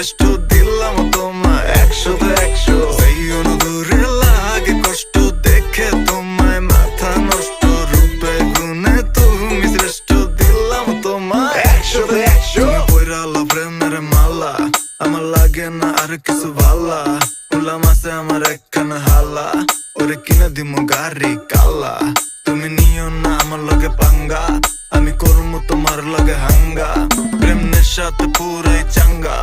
শ্রেষ্ঠ দিলাম তোমায় 100-100। যাইও না দূরে লাগে কষ্ট দেখে তোমায় মাথা নষ্ট, রূপে গুণে তুমি শ্রেষ্ঠ দিলাম তোমায় 100-100। তুমি পয়রালা প্রেমের মালা, আমার লাগে না আর কিছু ভালা, উলাম আছে আমার একখানা হালা, ওরে কিনে দিমু গাড়ি কালা। তুমি নিও না আমার লগে পাঙ্গা, আমি করমু তোমার লগে হাঙ্গা, প্রেম নেশাতে পুরাই চাঙ্গা।